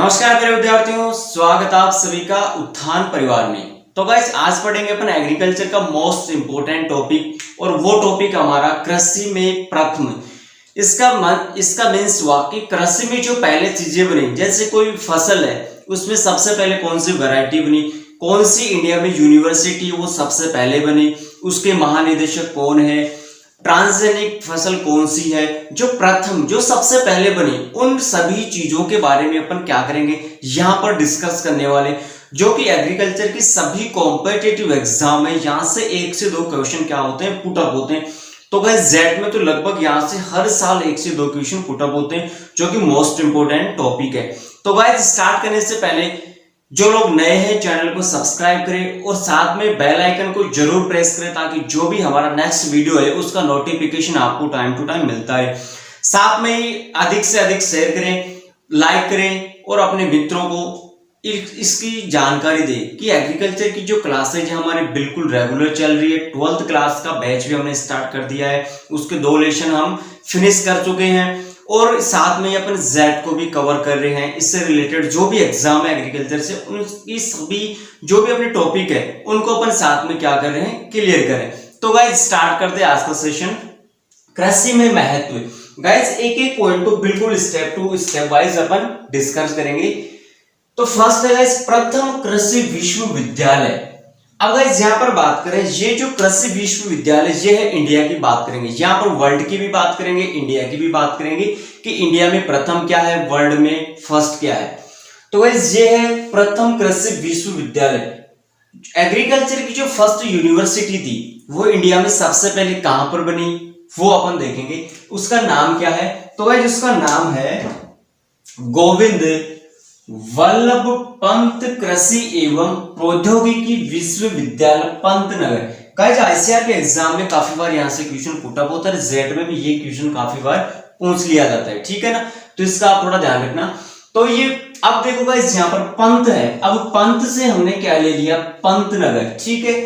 नमस्कार मेरे विद्यार्थियों, स्वागत आप सभी का उत्थान परिवार में। तो गाइस आज पढ़ेंगे अपन एग्रीकल्चर का मोस्ट इंपोर्टेंट टॉपिक और वो टॉपिक हमारा कृषि में प्रथम। इसका मीन्स हुआ कि कृषि में जो पहले चीजें बनी, जैसे कोई फसल है उसमें सबसे पहले कौन सी वैरायटी बनी, कौन सी इंडिया में यूनिवर्सिटी वो सबसे पहले बनी, उसके महानिदेशक कौन है, ट्रांसजेनिक फसल कौन सी है, जो प्रथम जो सबसे पहले बनी, उन सभी चीजों के बारे में अपन क्या करेंगे यहां पर डिस्कस करने वाले, जो कि एग्रीकल्चर की सभी कॉम्पिटिटिव एग्जाम में यहां से 1 से 2 क्वेश्चन क्या होते हैं, पुट अप होते हैं। तो गाइस जेड में तो लगभग यहां से हर साल 1 से 2 क्वेश्चन पुट अप होते हैं, जो कि मोस्ट इंपोर्टेंट टॉपिक है। तो गाइस स्टार्ट करने से पहले जो लोग नए हैं चैनल को सब्सक्राइब करें और साथ में बेल आइकन को जरूर प्रेस करें, ताकि जो भी हमारा नेक्स्ट वीडियो है उसका नोटिफिकेशन आपको टाइम टू टाइम मिलता है। साथ में ही अधिक से अधिक शेयर करें, लाइक करें और अपने मित्रों को इसकी जानकारी दें कि एग्रीकल्चर की जो क्लासेज है हमारी बिल्कुल रेगुलर चल रही है। 12th क्लास का बैच भी हमने स्टार्ट कर दिया है, उसके 2 लेसन हम फिनिश कर चुके हैं और साथ में अपन जेड को भी कवर कर रहे हैं। इससे रिलेटेड जो भी एग्जाम है एग्रीकल्चर से, उनकी सभी जो भी अपने टॉपिक है उनको अपन साथ में क्या कर रहे हैं, क्लियर करें। तो गाइस स्टार्ट करते हैं आज का सेशन, कृषि में महत्व। गाइस एक एक पॉइंट को बिल्कुल स्टेप टू स्टेप वाइज अपन डिस्कस करेंगे। तो फर्स्ट है गाइस प्रथम कृषि विश्वविद्यालय। अब गाइस यहाँ पर बात करें, ये जो कृषि विश्वविद्यालय ये है इंडिया की बात करेंगे, यहाँ पर वर्ल्ड की भी बात करेंगे, इंडिया की भी बात करेंगे कि इंडिया में प्रथम क्या है, वर्ल्ड में फर्स्ट क्या है। तो गाइस ये है प्रथम कृषि विश्वविद्यालय। एग्रीकल्चर की जो फर्स्ट यूनिवर्सिटी थी वो इंडिया में सबसे पहले कहां पर बनी वो अपन देखेंगे। उसका नाम क्या है, तो गाइस उसका नाम है गोविंद वल्लभ पंत कृषि एवं प्रौद्योगिकी विश्वविद्यालय पंतनगर। गाइस आईसीआर के एग्जाम में काफी बार यहां से क्वेश्चन पुट अप होता है, जेड में भी ये क्वेश्चन काफी बार पूछ लिया जाता है, ठीक है ना। तो इसका आप थोड़ा ध्यान रखना। तो ये अब देखो गाइस यहाँ पर पंत है, अब पंत से हमने क्या ले लिया, पंतनगर, ठीक है।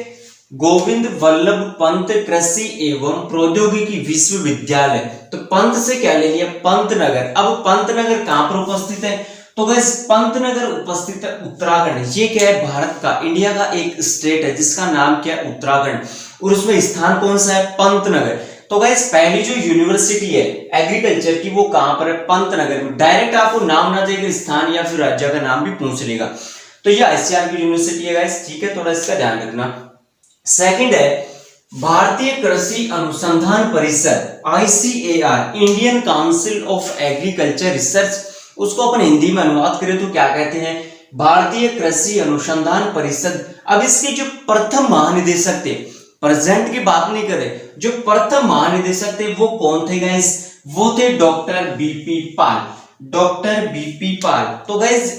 गोविंद वल्लभ पंत कृषि एवं प्रौद्योगिकी विश्वविद्यालय, तो पंत से क्या ले लिया, पंतनगर। अब पंतनगर कहां पर उपस्थित है, तो गाइस पंतनगर उपस्थित है उत्तराखंड। ये क्या है, भारत का, इंडिया का एक स्टेट है जिसका नाम क्या है, उत्तराखंड, और उसमें स्थान कौन सा है, पंतनगर। तो गाइस पहली जो यूनिवर्सिटी है एग्रीकल्चर की वो कहां पर है, पंतनगर में। डायरेक्ट आपको नाम ना देगा, स्थान या फिर राज्य का नाम भी पूछ लेगा। तो ये आईसीआर की यूनिवर्सिटी है गाइस, ठीक है, थोड़ा इसका ध्यान रखना। सेकंड है भारतीय कृषि अनुसंधान परिषद, ICAR, Indian council of agriculture research. उसको अपन हिंदी में अनुवाद करें तो क्या कहते हैं, भारतीय कृषि अनुसंधान परिषद। अब इसके जो प्रथम महानिदेशक थे, प्रेजेंट की बात नहीं करें, जो प्रथम महानिदेशक थे वो कौन थे गाइस, वो थे डॉक्टर बीपी पाल, डॉक्टर बीपी पाल। तो गाइस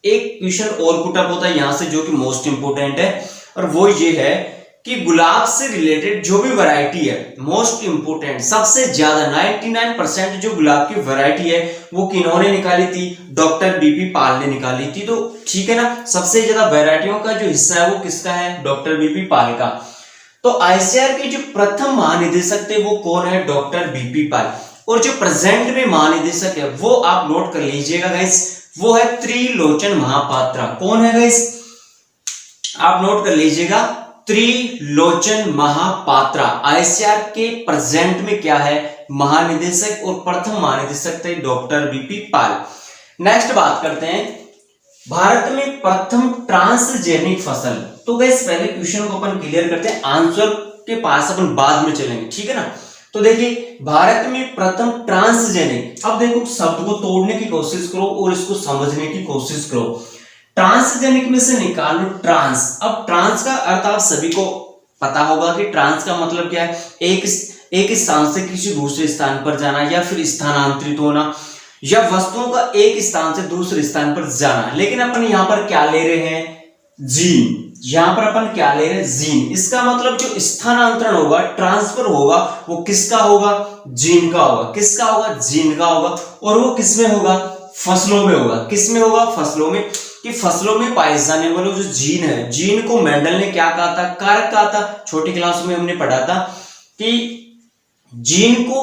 एक क्वेश्चन और पुट अप होता है यहां से जो कि मोस्ट इंपोर्टेंट है, और वो ये है कि गुलाब से रिलेटेड जो भी वैरायटी है, मोस्ट इंपोर्टेंट, सबसे ज्यादा 99% जो गुलाब की वैरायटी है वो किन्होंने निकाली थी, डॉक्टर बीपी पाल ने निकाली थी। तो ठीक है ना, सबसे ज्यादा वैरायटियों का जो हिस्सा है वो किसका है, डॉक्टर बीपी पाल का। तो आईसीआर के जो प्रथम महानिदेशक थे वो कौन है, डॉक्टर बीपी पाल। और जो प्रेजेंट में महानिदेशक है वो आप नोट कर लीजिएगा गाइस, वो है त्रिलोचन महापात्रा। कौन है गाइस, आप नोट कर लीजिएगा, त्रिलोचन महापात्रा। आईसीआर के प्रेजेंट में क्या है, महानिदेशक, और प्रथम महानिदेशक थे डॉक्टर बीपी पाल। नेक्स्ट बात करते हैं भारत में प्रथम ट्रांसजेनिक फसल। तो गाइस पहले क्वेश्चन को अपन क्लियर करते हैं, आंसर के पास अपन बाद में चलेंगे, ठीक है ना। तो देखिए भारत में प्रथम ट्रांसजेनिक, अब देखो शब्द को तोड़ने की कोशिश करो और इसको समझने की कोशिश करो। ट्रांसजेनिक में से निकालो ट्रांस। अब ट्रांस का अर्थ आप सभी को पता होगा कि ट्रांस का मतलब क्या है, एक स्थान से किसी दूसरे स्थान पर जाना, या फिर स्थानांतरित होना, या वस्तुओं का एक स्थान से दूसरे स्थान पर जाना। लेकिन अपन यहां पर क्या ले रहे हैं, जीन। यहां पर अपन क्या ले रहे हैं, जीन। इसका मतलब जो स्थानांतरण होगा, ट्रांसफर होगा, वो किसका होगा, जीन का होगा। किसका होगा, जीन का होगा। और वो किसमें होगा, फसलों में होगा। किसमें होगा, फसलों में। कि फसलों में पाए जाने वाले जो जीन है, जीन को मेंडल ने क्या कहा था, कारक कहा था। छोटी क्लास में हमने पढ़ा था कि जीन को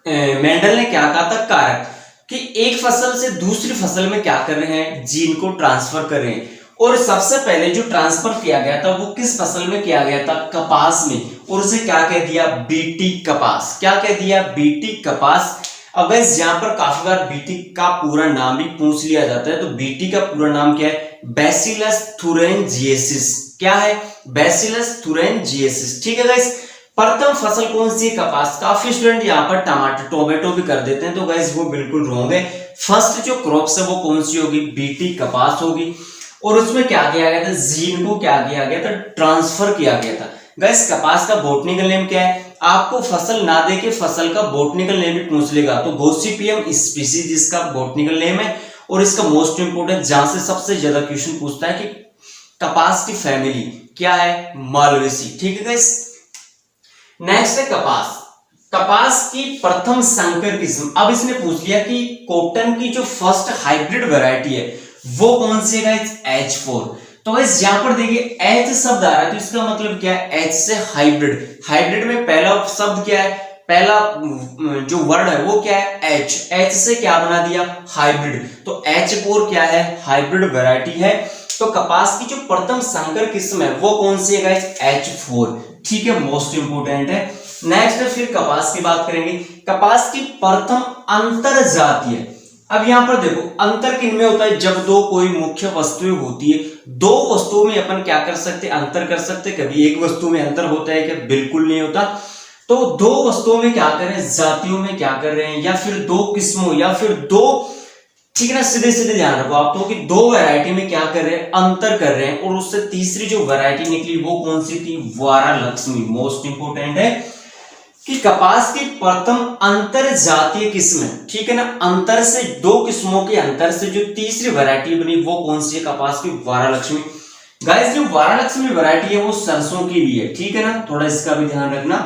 मेंडल ने क्या कहा था, कारक। कि एक फसल से दूसरी फसल में क्या कर रहे हैं, जीन को ट्रांसफर कर रहे हैं। और सबसे पहले जो ट्रांसफर किया गया था वो किस फसल में किया गया था, कपास में, और उसे क्या कह दिया, बीटी कपास। क्या कह दिया, बीटी कपास। अब यहाँ पर काफी बार बीटी का पूरा नाम भी पूछ लिया जाता है, तो बीटी का पूरा नाम क्या है, बैसिलस thuringiensis। क्या है, बैसिलस thuringiensis। ठीक है गाइस, प्रथम फसल कौन सी है, कपास। काफी स्टूडेंट यहाँ पर टमाटर टोमेटो भी कर देते हैं, तो गाइस वो बिल्कुल रॉन्ग है। फर्स्ट जो क्रॉप्स है वो कौन सी होगी, बीटी कपास होगी। और उसमें क्या किया गया था, जीन को क्या किया गया था, ट्रांसफर किया गया था। गाइस कपास का बॉटनिकल नेम क्या है, आपको फसल ना दे के फसल का बॉटनिकल नेम भी पूछ लेगा, तो गोसिपियम स्पीसीज इसका बॉटनिकल नेम है। और इसका मोस्ट इंपोर्टेंट, जहां से सबसे ज्यादा क्वेश्चन पूछता है कि कपास की फैमिली क्या है, मालवेसी। ठीक है गाइस, नेक्स्ट है कपास। कपास की प्रथम संकर किस्म। अब इसने पूछ लिया कि कॉटन की जो फर्स्ट हाइब्रिड वैरायटी है वो कौन सी है गाइस, H4। तो गाइस यहां पर देखिए H शब्द आ रहा है, तो इसका मतलब क्या है, H से हाइब्रिड। हाइब्रिड में पहला शब्द क्या है, पहला जो वर्ड है वो क्या है, H। H से क्या बना दिया, हाइब्रिड। तो H4 क्या है, हाइब्रिड वैरायटी है। तो कपास की जो प्रथम संकर किस्म है वो कौन सी है गाइस, H4। ठीक है, मोस्ट इंपोर्टेंट है। नेक्स्ट फिर कपास की बात करेंगे। कपास की प्रथम अंतर जातीय। अब यहां पर देखो अंतर किन में होता है, जब दो कोई मुख्य वस्तुएं होती है, दो वस्तुओं में अपन क्या कर सकते, अंतर कर सकते। कभी एक वस्तु में अंतर होता है क्या, बिल्कुल नहीं होता। तो दो वस्तुओं में क्या कर रहे हैं, जातियों में क्या कर रहे हैं, या फिर दो किस्मों, या फिर दो, ठीक है ना, सीधे सीधे ध्यान रखो आप तो, कि दो वैरायटी में क्या कर रहे हैं, अंतर कर रहे हैं। और उससे तीसरी जो वैरायटी निकली वो कौन सी थी, वारालक्ष्मी। मोस्ट इंपोर्टेंट है कि कपास की प्रथम अंतर जातीय किस्म है, ठीक है ना, अंतर से दो किस्मों के अंतर से जो तीसरी वैरायटी बनी वो कौन सी है, कपास की वारालक्ष्मी। गाइस जो वारालक्ष्मी वैरायटी है वो सरसों की भी है, ठीक है ना, थोड़ा इसका भी ध्यान रखना।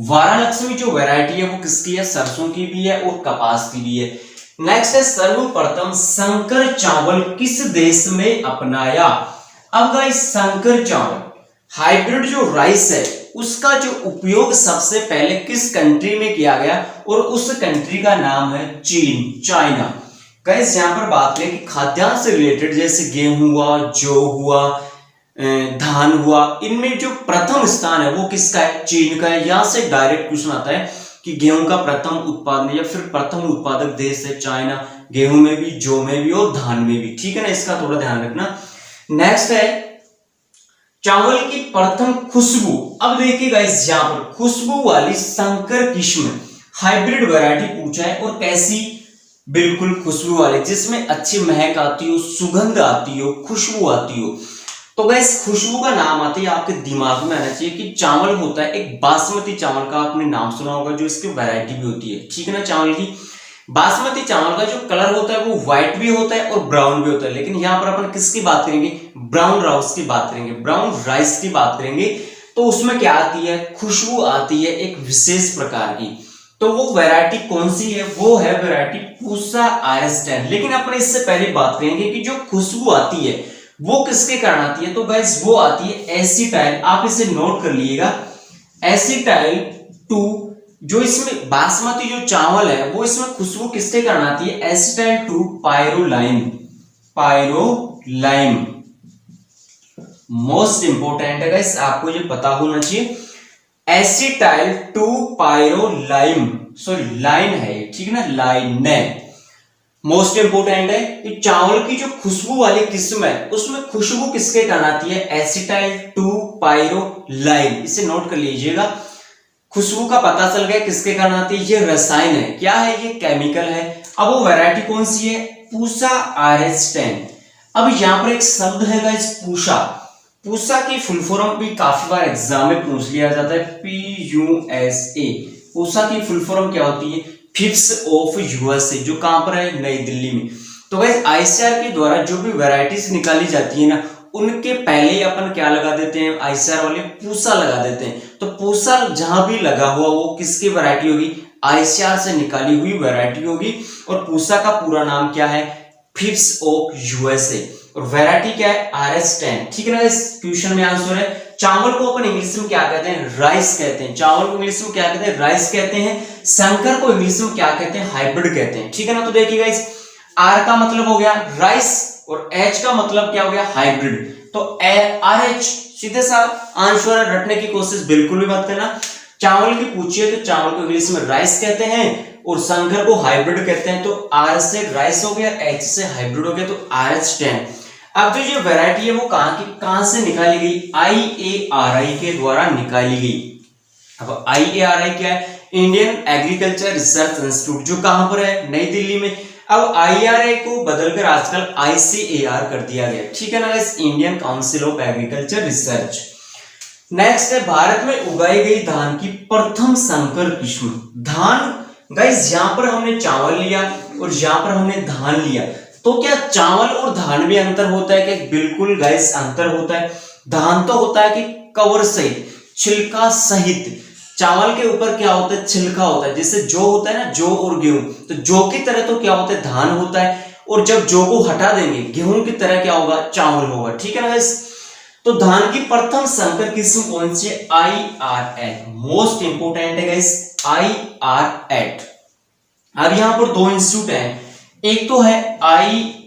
वारालक्ष्मी जो वैरायटी है वो किसकी है, सरसों की भी है और कपास की भी है। नेक्स्ट है सर्वप्रथम संकर चावल किस देश में अपनाया। अब गाइस संकर चावल, हाइब्रिड जो राइस है उसका जो उपयोग सबसे पहले किस कंट्री में किया गया, और उस कंट्री का नाम है चीन, चाइना। गाइस यहां पर बात करें कि खाद्यान्न से रिलेटेड, जैसे गेहूं हुआ, जौ हुआ, धान हुआ, इनमें जो प्रथम स्थान है वो किसका है, चीन का है। यहां से डायरेक्ट क्वेश्चन आता है कि गेहूं का प्रथम उत्पादन या फिर प्रथम उत्पादक देश है चाइना, गेहूं में भी, जौ में भी और धान में भी, ठीक है ना, इसका थोड़ा ध्यान रखना। नेक्स्ट है चावल की प्रथम खुशबू। अब देखिए गाइस यहां पर खुशबू वाली संकर किस्म हाइब्रिड वैरायटी पूछा है, और कैसी, बिल्कुल खुशबू वाली, जिसमें अच्छी महक आती हो, सुगंध आती हो, खुशबू आती हो। तो गाइस खुशबू का नाम आते ही आपके दिमाग में आना चाहिए कि चावल होता है एक बासमती चावल का, आपने नाम सुना होगा, जो इसकी वैरायटी भी होती है, ठीक है ना, चावल की। बासमती चावल का जो कलर होता है वो व्हाइट भी होता है और ब्राउन भी होता है, लेकिन यहाँ पर अपन किसकी बात करेंगे, ब्राउन राइस की बात करेंगे, ब्राउन राइस की बात करेंगे। तो उसमें क्या आती है, खुशबू आती है एक विशेष प्रकार की। तो वो वैरायटी कौन सी है, वो है वैरायटी पूसा RS10। लेकिन अपन इससे पहले बात करेंगे कि जो खुशबू आती है वो किसके कारण आती है, तो गाइस वो आती है एसिटाइल। आप इसे नोट कर लीजिएगा, एसिटाइल 2। जो इसमें बासमती जो चावल है वो इसमें खुशबू किसके कारण आती है, एसिटाइल 2 पायरोलाइम, पायरोलाइम। मोस्ट इंपोर्टेंट है गाइस, आपको ये पता होना चाहिए, एसिटाइल 2 पायरोलाइम, सॉरी लाइन है, ठीक है ना, लाइन है। मोस्ट इंपोर्टेंट है कि चावल की जो खुशबू वाली किस्म है उसमें खुशबू किसके कारण आती है, एसिटाइल 2 पायरोलाइम। इसे नोट कर लीजिएगा, खुशबू का पता चल गया किसके कारण आती है, ये रसायन है, क्या है, ये केमिकल है। अब वो वैरायटी कौन सी है, पूसा RS10। अब यहां पर एक शब्द है गाइस पूसा, पूसा की फुल फॉर्म भी काफी बार एग्जाम में पूछ लिया जाता है, PUSA। पूसा की फुल फॉर्म क्या होती है, फिफ्स ऑफ USA, जो कहां पर है, नई दिल्ली में। तो गाइस ICAR के द्वारा जो भी वैरायटीज निकाली जाती है ना, उनके पहले ही अपन क्या लगा देते हैं, ICAR वाले पूसा लगा देते हैं। तो पूसा जहां भी लगा हुआ वो किसकी वैरायटी होगी, ICAR से निकाली हुई वैरायटी होगी। और पूसा का पूरा नाम क्या है, फिफ्स ऑफ USA, और वैरायटी क्या है, RS10, ठीक है ना। इस क्वेश्चन में आंसर है चावल को अपन इंग्लिश में क्या कहते हैं, राइस कहते हैं। चावल को इंग्लिश में क्या कहते हैं, राइस कहते हैं। संकर को इंग्लिश में क्या कहते हैं, हाइब्रिड कहते हैं। ठीक है ना। तो देखिएगा इस आर का मतलब हो गया राइस और एच का मतलब क्या हो गया, हाइब्रिड। तो आर एच सीधे सा आंसर रटने की कोशिश बिल्कुल भी मत करना। चावल की पूछिए तो चावल को इंग्लिश में राइस कहते हैं और संकर को हाइब्रिड कहते हैं। तो आर से राइस हो गया, एच से हाइब्रिड हो गया, तो RH10। अब जो ये वैरायटी है वो कहां से निकाली गई, IARI के द्वारा निकाली गई। अब IARI क्या है, इंडियन एग्रीकल्चर रिसर्च इंस्टीट्यूट, जो कहां पर है, नई दिल्ली में। अब IARI को बदलकर आजकल ICAR कर दिया गया। ठीक है ना, इस Indian council of agriculture research. Next है भारत में उगाई गई धान की प्रथम संकर किस्म। धान गाइस यहां पर हमने चावल लिया और यहां पर हमने धान लिया, तो क्या चावल और धान में अंतर होता है क्या, बिल्कुल गाइस अंतर होता है। धान तो होता है कि कवर सहित, छिलका सहित, चावल के ऊपर क्या होता है, छिलका होता है। जैसे जौ होता है ना, जौ और गेहूं, तो जौ की तरह तो क्या होता है, धान होता है, और जब जौ को हटा देंगे गेहूं की तरह क्या होगा, चावल होगा। ठीक है ना गाइस। तो धान की प्रथम संकर किस्म कौन सी है, IRH, मोस्ट इंपोर्टेंट है गाइस, IRH। अब यहां पर दो इंस्टीट्यूट है, एक तो है IRRI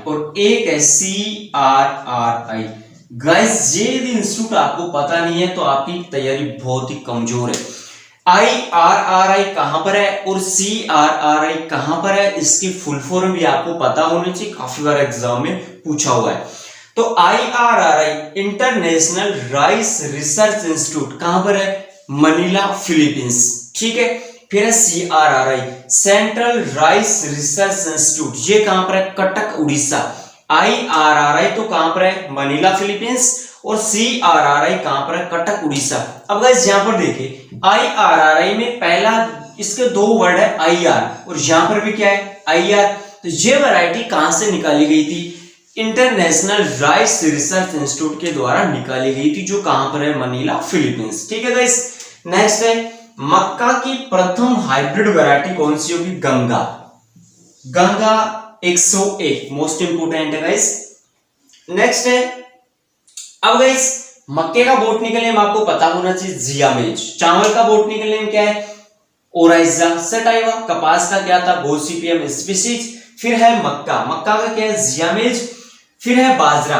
और एक है CRRI। गाइस ये यदि इंस्टीट्यूट आपको पता नहीं है तो आपकी तैयारी बहुत ही कमजोर है। IRRI कहां पर है और CRRI कहां पर है, इसकी फुल फॉर्म भी आपको पता होनी चाहिए, काफी बार एग्जाम में पूछा हुआ है। तो IRRI international rice research institute कहां पर है, मनीला फिलीपींस। ठीक है। फिर है CRRI central rice research institute, ये कहां पर है, कटक उड़ीसा। IRRI तो कहां पर है, मनीला फिलीपींस, और CRRI कहां पर है, कटक उड़ीसा। अब गाइस यहां पर देखिए IRRI में पहला इसके दो वर्ड है IR और यहां पर भी क्या है, IR। तो ये वैरायटी कहां से निकाली गई थी, इंटरनेशनल राइस रिसर्च इंस्टीट्यूट के द्वारा निकाली गई थी, जो कहां पर है, मनीला फिलीपींस। ठीक है गाइस। नेक्स्ट है मक्का की प्रथम हाइब्रिड वैरायटी कौन सी होगी, गंगा। गंगा 101 मोस्ट इंपोर्टेंट है गाइस। नेक्स्ट है, अब गाइस मक्के का बोटनिकल नेम आपको पता होना चाहिए, जियामेज। चावल का बोटनिकल नेम क्या है, ओराइजा सटाइवा। कपास का क्या था, गोसिपियम स्पीशीज। फिर है मक्का, मक्का का क्या है, जियामेज। फिर है बाजरा,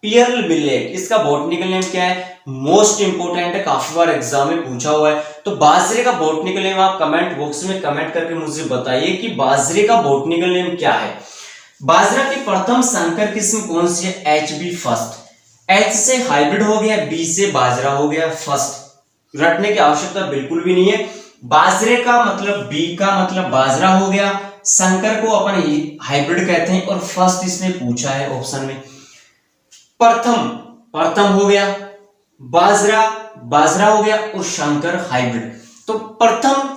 पियरल मिलेट, इसका बॉटनिकल नेम क्या है, मोस्ट इंपोर्टेंट है, काफी बार एग्जाम में पूछा हुआ है। तो बाजरे का बॉटनिकल नेम आप कमेंट बॉक्स में कमेंट करके मुझे बताइए कि बाजरे का बॉटनिकल नेम क्या है। बाजरा की प्रथम संकर किस्म कौन सी है, HB फर्स्ट। H से हाइब्रिड हो गया, B से बाजरा हो गया फर्स्ट। रटने की आवश्यकता बिल्कुल भी नहीं है। बाजरे का मतलब B का मतलब बाजरा हो गया, संकर को अपन हाइब्रिड कहते हैं, और फर्स्ट इसने पूछा है ऑप्शन में। प्रथम, प्रथम हो गया, बाजरा, बाजरा हो गया, और शंकर हाइब्रिड। तो प्रथम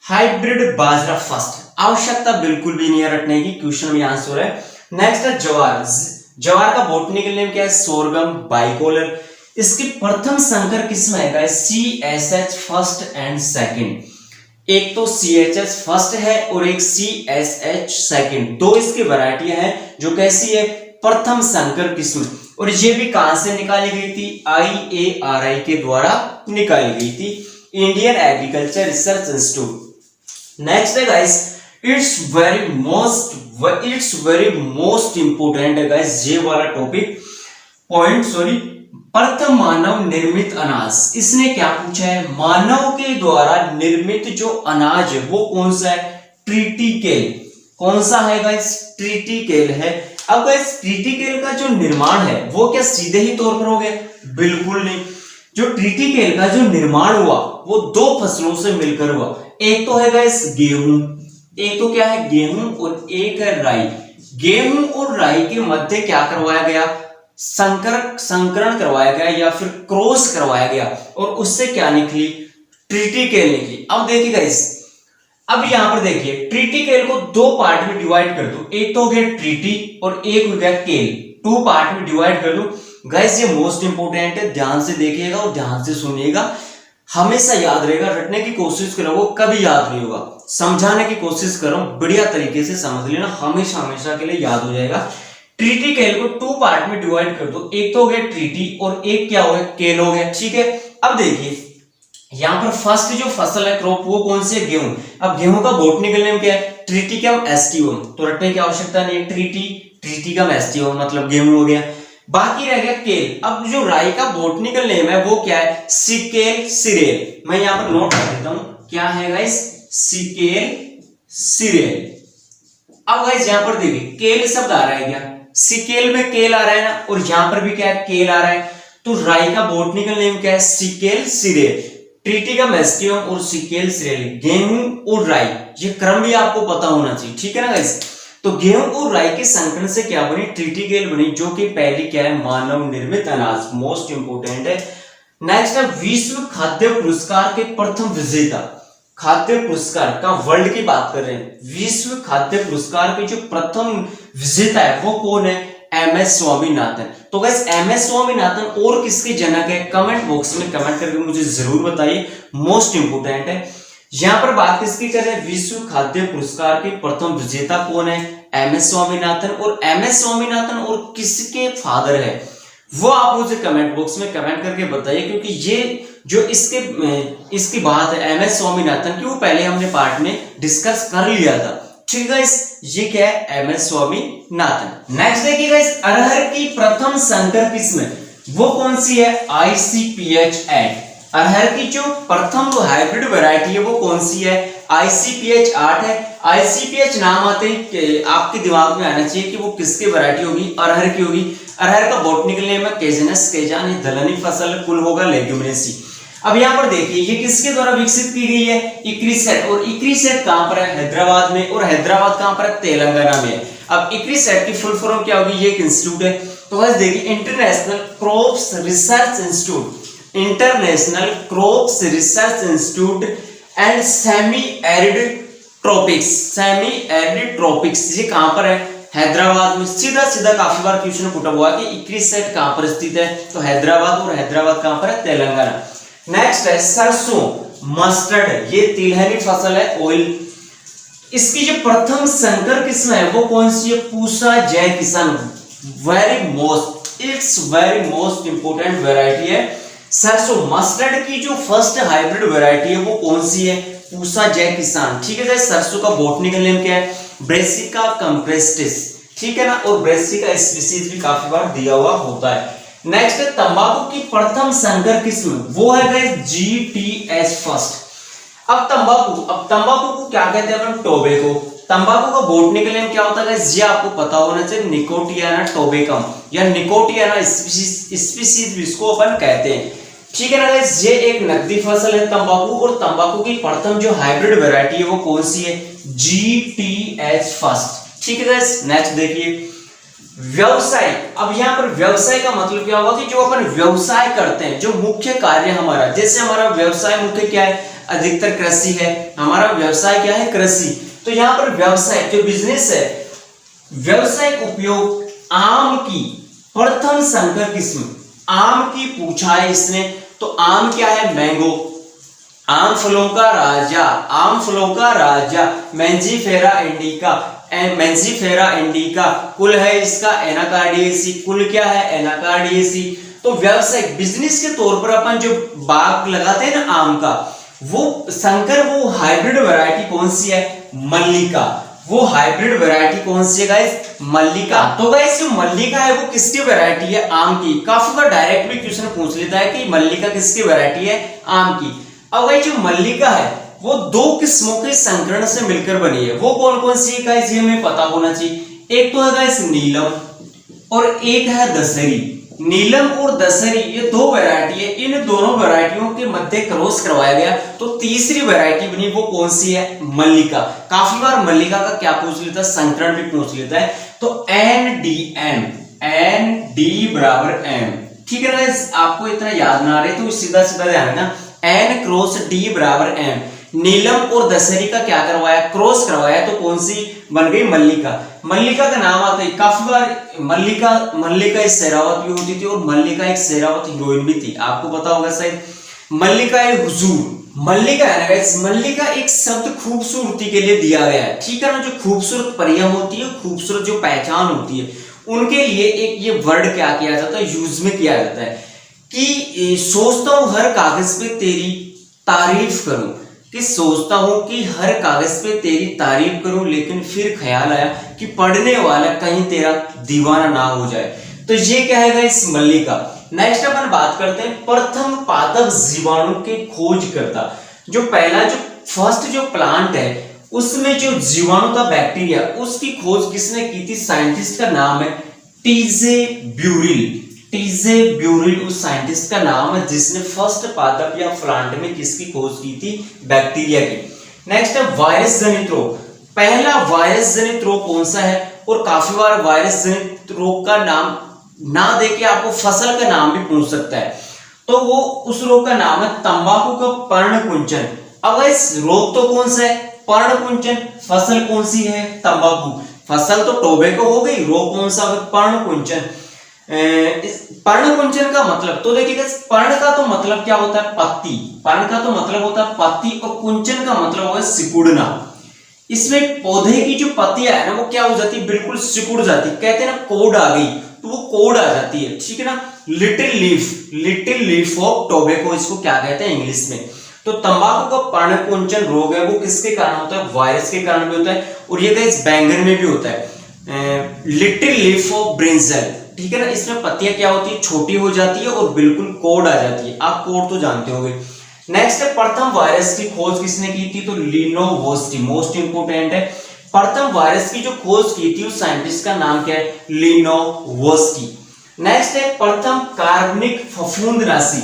हाइब्रिड बाजरा फर्स्ट, आवश्यकता बिल्कुल भी नहीं है रटने की, क्वेश्चन में आंसर है। नेक्स्ट है ज्वार। ज्वार का बॉटनिकल नेम क्या है, सोरगम बाइकोलर। इसकी प्रथम संकर किस्म है CSH फर्स्ट एंड सेकंड। एक तो CHS फर्स्ट है और एक CSH सेकंड, दो इसकी वैरायटियां हैं जो कैसी है, प्रथम संकर किस्म। और ये भी कहां से निकाली गई थी, IARI के द्वारा निकाली गई थी, Indian Agriculture Research Institute. Next है guys, it's very most important है गाइस ये वाला टॉपिक पॉइंट, सॉरी। प्रथम मानव निर्मित अनाज, इसने क्या पूछा है, मानव के द्वारा निर्मित जो अनाज है वो कौन सा है, ट्रिटिकेल। कौन सा है गाइस, ट्रिटिकेल है। अब गाइस ट्रिटिकेल का जो निर्माण है वो क्या सीधे ही तौर पर हो गया, बिल्कुल नहीं। जो ट्रिटिकेल का जो निर्माण हुआ वो दो फसलों से मिलकर हुआ। एक तो है गाइस गेहूं, एक तो क्या है गेहूं, और एक है राई। गेहूं और राई के मध्य क्या करवाया गया, संकरण करवाया गया या फिर क्रॉस करवाया गया, और उससे क्या निकली, ट्रिटिकेल निकली। अब देखिए गाइस, अब यहां पर देखिए ट्रिटिकेल को दो पार्ट में डिवाइड कर दो, एक तो हो गया ट्रिटी और एक हो गया केल, टू पार्ट में डिवाइड कर दो। गाइस ये मोस्ट इंपोर्टेंट है, ध्यान से देखिएगा और ध्यान से सुनिएगा, हमेशा याद रहेगा। रटने की कोशिश करो वो कभी याद नहीं होगा, समझाने की कोशिश करो बढ़िया तरीके से समझ लेना, हमेशा हमेशा के लिए याद हो जाएगा। ट्रीटी केल को टू पार्ट में डिवाइड कर दो, एक तो हो गया ट्रीटी और एक क्या हो गया, केल हो गया। ठीक है, अब देखिए यहाँ पर फर्स्ट जो फसल है क्रॉप वो कौन सी है, गेहूं। अब गेहूं का बॉटनिकल नेम क्या है, ट्रिटिकम एस्टिवम, तो रटने की आवश्यकता नहीं है, ट्रिटिकम एस्टिवम मतलब गेहूं हो गया। बाकी रह गया केल। अब जो राई का बॉटनिकल नेम है वो क्या है, सिकेल सिरेल। मैं यहाँ पर नोट कर देता हूं, क्या है गाइस, सिकेल सिरेल। अब गाइस यहाँ पर देखिए केल शब्द आ रहा है क्या, सिकेल में केल आ रहा है ना, और यहाँ पर भी क्या है, केल आ रहा है। तो राई का बॉटनिकल नेम क्या है, सिकेल सिरेल। ट्रिटिकम एस्टिवम और सिकेल सिरेल, गेहूं और राई, ये क्रम भी आपको पता होना चाहिए। ठीक है ना गाइस। तो गेहूं और राई के संकरण से क्या बनी, ट्रिटिकेल बनी, जो कि पहली क्या है, मानव निर्मित अनाज, मोस्ट इंपोर्टेंट है। नेक्स्ट है विश्व खाद्य पुरस्कार के प्रथम विजेता। खाद्य पुरस्कार का वर्ल्ड की बात कर रहे हैं, विश्व खाद्य पुरस्कार के जो प्रथम विजेता है वो कौन है, एमएस स्वामीनाथन। तो गाइस एमएस स्वामीनाथन और किसके जनक है, कमेंट बॉक्स में कमेंट करके मुझे जरूर बताइए, मोस्ट इंपोर्टेंट है। यहां पर बात किसकी कर रहे हैं, विश्व खाद्य पुरस्कार के प्रथम विजेता कौन है, एमएस स्वामीनाथन। और एमएस स्वामीनाथन और किसके फादर है वो आप मुझे कमेंट बॉक्स में कमेंट करके बताइए, क्योंकि ये जो इसकी बात है एमएस स्वामीनाथन की, वो पहले हमने पार्ट में डिस्कस कर लिया था। ठीक है, ये क्या है, एमएस स्वामीनाथन। नेक्स्ट देखिए गाइस, अरहर की प्रथम संकर किस्म वो कौन सी है, ICPH8। अरहर की जो प्रथम हाइब्रिड वैरायटी है वो कौन सी है, ICPH8 है। ICPH नाम आते ही आपके दिमाग में आना चाहिए कि वो किसकी वैरायटी होगी, अरहर की होगी। अरहर का बॉटनिकल नेम है केजनस केजान, दलहनी फसल कुल होगा लेग्यूमिनेसी। अब यहाँ पर देखिए ये किसके द्वारा विकसित की गई है, इक्रिसेट। और इक्रिसेट कहां पर है, हैदराबाद में, और हैदराबाद कहां पर है, तेलंगाना में। अब इक्रिसेट की फुल फॉर्म क्या होगी, ये एक इंस्टीट्यूट है। तो बस देखिए international crops research institute, international crops research institute and semi arid tropics, semi arid tropics, ये कहां पर है, हैदराबाद में। सीधा सीधा काफी बार क्वेश्चन पुट हुआ कि इक्रिसेट कहां पर स्थित है, तो हैदराबाद, और हैदराबाद कहां पर है, तेलंगाना। नेक्स्ट है सरसों, मस्टर्ड, ये तिलहनी फसल है, ऑयल। इसकी जो प्रथम संकर किस्म है वो कौन सी है, पूसा जय किसान। It's very most important variety है सरसों। मस्टर्ड की जो फर्स्ट हाइब्रिड वैरायटी है वो कौन सी है, पूसा जय किसान। ठीक है, सरसों का बॉटनिकल नेम क्या है, ब्रेसिका कंप्रेस्टिस। ठीक है ना, और ब्रेसिका स्पीसीज भी काफी बार दिया हुआ होता है। नेक्स्ट है तंबाकू की प्रथम संकर किस्म वो है गाइस GTS फर्स्ट। अब तंबाकू को क्या कहते हैं अपन, टोबैको। तंबाकू का बॉटनिकल नेम क्या होता है गाइस, ये आपको पता होना चाहिए, निकोटियाना टोबैकम या निकोटियाना स्पीसीज इसको अपन कहते हैं। ठीक है ना गाइस, ये एक नकदी फसल है तंबाकू, और तंबाकू की प्रथम जो हाइब्रिड वैरायटी है वो कौन सी है, GTS फर्स्ट। ठीक है गाइस, नेक्स्ट देखिए व्यवसाय। अब यहाँ पर व्यवसाय का मतलब क्या होगा कि जो अपन व्यवसाय करते हैं, जो मुख्य कार्य हमारा, जैसे हमारा व्यवसाय मुख्य क्या है, अधिकतर कृषि है, हमारा व्यवसाय क्या है, कृषि। तो यहाँ पर व्यवसाय जो बिजनेस है, व्यवसायिक उपयोग आम की प्रथम संकर किस्म, आम की पूछा है इसने। तो आम क्या है, मैंगो, आम फलों का राजा, आम फलों का राजा, मैंजीफेरा इंडिका, मैंजीफेरा इंडिका। कुल है इसका एनाकार्डियेसी, कुल क्या है, एनाकार्डियेसी। तो व्यवसायिक बिजनेस के तौर पर अपन जो बाग लगाते हैं ना आम का, वो संकर, वो हाइब्रिड वैरायटी कौन सी है, मल्लिका। वो हाइब्रिड वैरायटी कौन सी है गाइस, मल्लिका। तो गाइस जो मल्लिका है वो किसकी वैरायटी है, आम की। काफी बार डायरेक्ट भी क्वेश्चन पूछ लेता है कि मल्लिका किसकी वैरायटी है, आम की। अब गाइस जो मल्लिका है वो दो किस्मों के संकरण से मिलकर बनी है, वो कौन कौन सी है गाइस, ये हमें पता होना चाहिए। एक तो है गाइस नीलम और एक है दशहरी। नीलम और दशहरी ये दो वैरायटी है, इन दोनों वैरायटियों के मध्य क्रॉस करवाया गया तो तीसरी वैरायटी बनी, वो कौन सी है, मल्लिका। काफी बार मल्लिका का क्या पूछ लेता है, संकरण भी पूछ लेता है। तो NDM, ND बराबर M। ठीक है ना, आपको इतना याद ना आ रहे तो सीधा सीधा ध्यान रखना, N क्रॉस D बराबर M। नीलम और दशहरी का क्या करवाया, क्रॉस करवाया, तो कौन सी बन गई, मल्लिका। मल्लिका का नाम आता है, काफी बार मल्लिका एक शेरावत भी होती थी, और मल्लिका एक शेरावत हीरोइन भी थी, आपको पता होगा शायद। मल्लिका एक हुजूर, मल्लिका है ना गाइस, मल्लिका एक शब्द खूबसूरती के लिए दिया गया है। ठीक है ना, जो खूबसूरत परियम होती है, खूबसूरत जो पहचान होती है, उनके लिए एक ये वर्ड क्या किया जाता है, यूज में किया जाता है कि सोचता हूं हर कागज पे तेरी तारीफ करूं, कि सोचता हूं कि हर कागज पे तेरी तारीफ करूं, लेकिन फिर ख्याल आया कि पढ़ने वाला कहीं तेरा दीवाना ना हो जाए। तो ये क्या है इस मल्लिका। नेक्स्ट अपन बात करते हैं प्रथम पादप जीवाणु के खोजकर्ता। जो पहला जो फर्स्ट जो प्लांट है उसमें जो जीवाणु था बैक्टीरिया, उसकी खोज किसने की थी, साइंटिस्ट का नाम है टीजे ब्यूरिल। टीजे ब्यूरिल उस साइंटिस्ट का नाम है जिसने फर्स्ट पादप या प्लांट में किसकी खोज की थी, बैक्टीरिया की। नेक्स्ट है वायरस जनित रोग। पहला वायरस जनित रोग कौन सा है, और काफी बार वायरस जनित रोग का नाम ना देके आपको फसल का नाम भी पूछ सकता है, तो वो उस रोग का नाम है तंबाकू का पर्णकुंचन। अब इस रोग तो कौन सा है, पर्णकुंचन, फसल कौन सी है, तंबाकू। फसल तो टोबैको हो गई, रोग कौन सा, पर्णकुंचन। पर्णकुंचन का मतलब तो देखिएगा, पर्ण का तो मतलब क्या होता है, पत्ती, पर्ण का तो मतलब होता है पत्ती, और कुंचन का मतलब होगा सिकुड़ना। इसमें पौधे की जो पत्तियां है ना वो क्या हो जाती है, बिल्कुल सिकुड़ जाती है, कहते हैं ना कोड आ गई, तो वो कोड आ जाती है, ठीक है ना। लिटिल लीफ ऑफ टोबैको इसको क्या कहते हैं इंग्लिश में। तो तंबाकू का पर्णकुंचन रोग है वो किसके कारण होता है, वायरस के कारण भी होता है, और ये गाइस बैंगन में भी होता है। लिटिल लीफ ऑफ ब्रिंजल, ठीक है ना, इसमें पत्तियां क्या होती है, छोटी हो जाती है और बिल्कुल कोड आ जाती है, आप कोड तो जानते होंगे। नेक्स्ट है प्रथम वायरस की खोज किसने की थी, तो लिनोवोस्की, मोस्ट इंपोर्टेंट है। प्रथम वायरस की जो खोज की थी उस साइंटिस्ट का नाम क्या है, लिनोवोस्की। नेक्स्ट है प्रथम कार्बनिक फफूंदनाशी,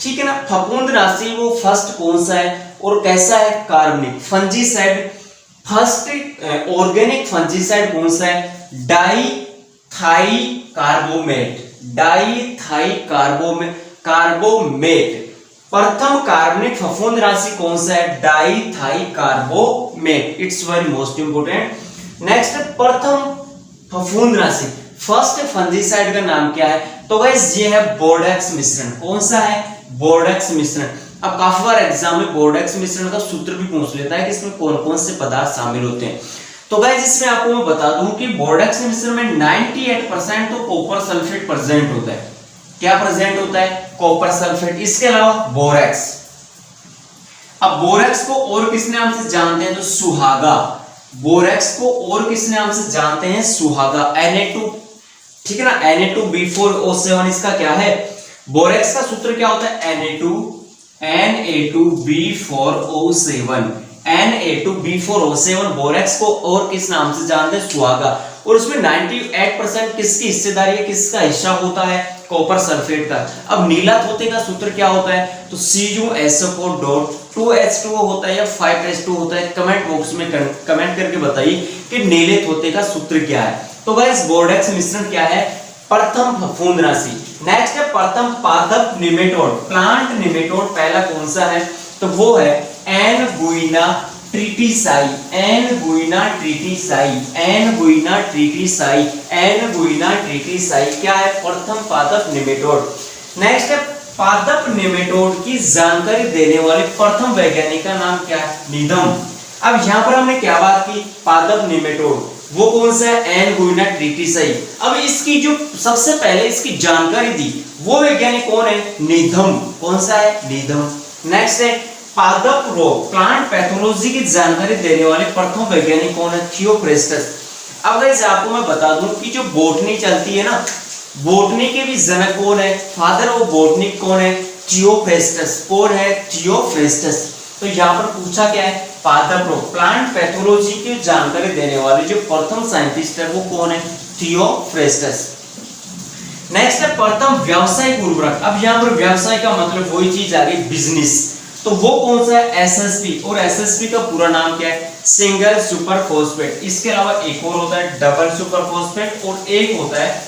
ठीक है ना, फफूंदनाशी वो फर्स्ट कौन सा है और कैसा है, कार्बनिक। फंजीसाइड, फर्स्ट ऑर्गेनिक फंजीसाइड कौन सा है, डाइथाइकार्बोमेट। प्रथम कार्बनिक फफूंदनाशी कौन सा है, dithiocarbamate, it's very most important. Next प्रथम फफूंदनाशी, फर्स्ट फंजीसाइड का नाम क्या है, तो गाइस ये है बोर्डेक्स मिश्रण। कौन सा है, बोर्डेक्स मिश्रण। अब काफी बार एग्जाम में बोर्डेक्स मिश्रण का सूत्र भी पूछ लेता है कि इसमें कौन कौन से पदार्थ शामिल होते हैं। तो गाइस इसमें आपको मैं बता दूं कि बोर्डेक्स मिश्रण में 98% तो कॉपर सल्फेट प्रेजेंट होता है। क्या प्रेजेंट होता है, कॉपर सल्फेट। इसके अलावा बोरेक्स। अब बोरेक्स को और किस नाम से जानते हैं, तो सुहागा। बोरेक्स को और किस नाम से जानते हैं, सुहागा। Na2, ठीक है ना, Na2B4O7 इसका क्या है, बोरेक्स का सूत्र क्या होता है, Na2B4O7। Na2B4O7 बोरेक्स को और किस नाम से जानते हैं, सुहागा। और उसमें 98% किसकी हिस्सेदारी है, किसका हिस्सा होता है, कॉपर सल्फेट का। अब नीला तोते का सूत्र क्या होता है, तो CuSO4 2H2O होता है या 5H2 होता है। कमेंट बॉक्स में कमेंट करके बताइए कि नीले तोते का सूत्र क्या है। तो गाइस बोर्डेक्स मिश्रण क्या है, प्रथम फफूंदनाशी। नेक्स्ट है प्रथम पादप निमेटोड, प्लांट निमेटोड। पहला कौन सा है, तो वो है एनगुइना ट्रिटिसाई। क्या है, प्रथम पादप निमेटोड। नेक्स्ट है पादप निमेटोड की जानकारी देने वाले प्रथम वैज्ञानिक का नाम क्या है, निधम। अब यहाँ पर हमने क्या बात की, पादप निमेटोड, वो कौन सा है, एनगुइना ट्रिटिसाई। अब इसकी जो सबसे पहले इसकी जानकारी दी वो वैज्ञानिक कौन है, निधम। कौन सा है, निधम। नेक्स्ट है पादप रोग, प्लांट पैथोलॉजी की जानकारी देने वाले प्रथम वैज्ञानिक कौन है, थियोफ्रेस्टस। अब गाइस आपको मैं बता दूं कि जो बोटनी चलती है ना, बोटनी के भी जनक कौन है, फादर ऑफ बोटनी कौन है, थियोफ्रेस्टस। कौन है, थियोफ्रेस्टस। तो यहाँ पर पूछा क्या है, पादप रोग, प्लांट पैथोलॉजी की जानकारी देने वाले जो प्रथम साइंटिस्ट है वो कौन है, थियोफ्रेस्टस। नेक्स्ट है प्रथम व्यावसायिक उर्वरक। अब यहाँ पर व्यवसाय का मतलब वही चीज आ गई, बिजनेस। तो वो कौन सा है, एसएसपी। और एसएसपी का पूरा नाम क्या है, सिंगल सुपर फॉस्फेट। इसके अलावा एक और होता है डबल सुपर फॉस्फेट, और एक होता है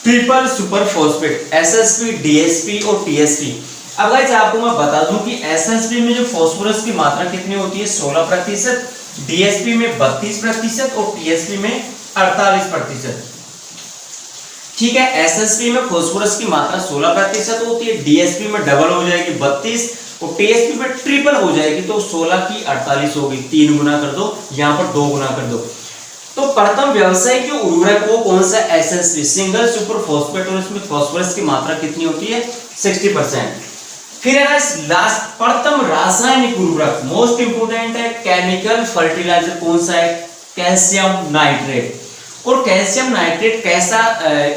triple super phosphate, SSP, DSP और टीएसपी। अब गाइस आपको मैं बता दूं कि एसएसपी में जो फास्फोरस की मात्रा कितनी होती है, 16%, डीएसपी में 32% और टीएसपी में 48%। ठीक है, एसएसपी में फास्फोरस की मात्रा 16% होती है, डीएसपी में डबल हो जाएगी 32 और टीएसपी में ट्रिपल हो जाएगी, तो 16 की 48 होगी। 3 गुना कर दो, यहाँ पर 2 गुना कर दो। तो प्रथम व्यावसायिक जो उर्वरक वो कौन सा, एसएसपी सिंगल सुपर फॉस्फेट, और इसमें फास्फोरस की मात्रा कितनी होती है 60%। फिर है लास्ट प्रथम रासायनिक उर्वरक, मोस्ट इंपोर्टेंट है केमिकल फर्टिलाइजर, कौन सा है, कैल्शियम नाइट्रेट। और कैल्शियम नाइट्रेट कैसा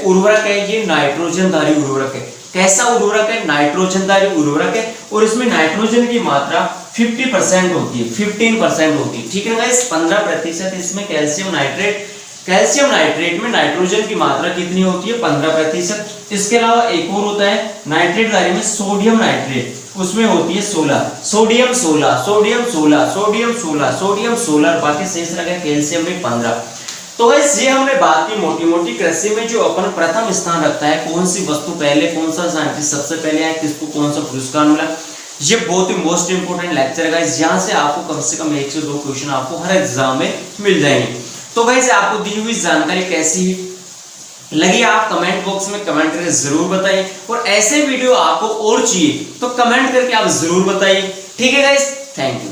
उर्वरक है, ये नाइट्रोजनधारी उर्वरक है। कैसा उर्वरक है, नाइट्रोजनधारी उर्वरक है, और इसमें नाइट्रोजन की मात्रा 50% होती है, 15% होती है, ठीक है गाइस, 15% इसमें कैल्शियम नाइट्रेट में नाइट्रोजन की मात्रा कितनी होती है, 15%। इसके अलावा एक और होता है नाइट्रेट धारी में सोडियम नाइट्रेट, उसमें होती है 16, सोडियम 16, सोडियम 16, सोडियम 16, सोडियम 16, बाकी शेष रह गया कैल्शियम में 15। तो गाइस ये हमने बात की मोटी मोटी कृषि में जो अपन प्रथम स्थान रखता है, कौन सी वस्तु पहले, कौन सा साइंटिस्ट सबसे पहले है, किसको कौन सा पुरस्कार मिला। ये बहुत ही मोस्ट इंपोर्टेंट लेक्चर है गाइस, यहाँ से आपको कम से कम 1 से 2 क्वेश्चन आपको हर एग्जाम में मिल जाएंगे। तो गाइस आपको दी हुई जानकारी कैसी लगी, आप कमेंट बॉक्स में कमेंट करके जरूर बताइए, और ऐसे वीडियो आपको और चाहिए तो कमेंट करके आप जरूर बताइए, ठीक है गाइस, थैंक यू।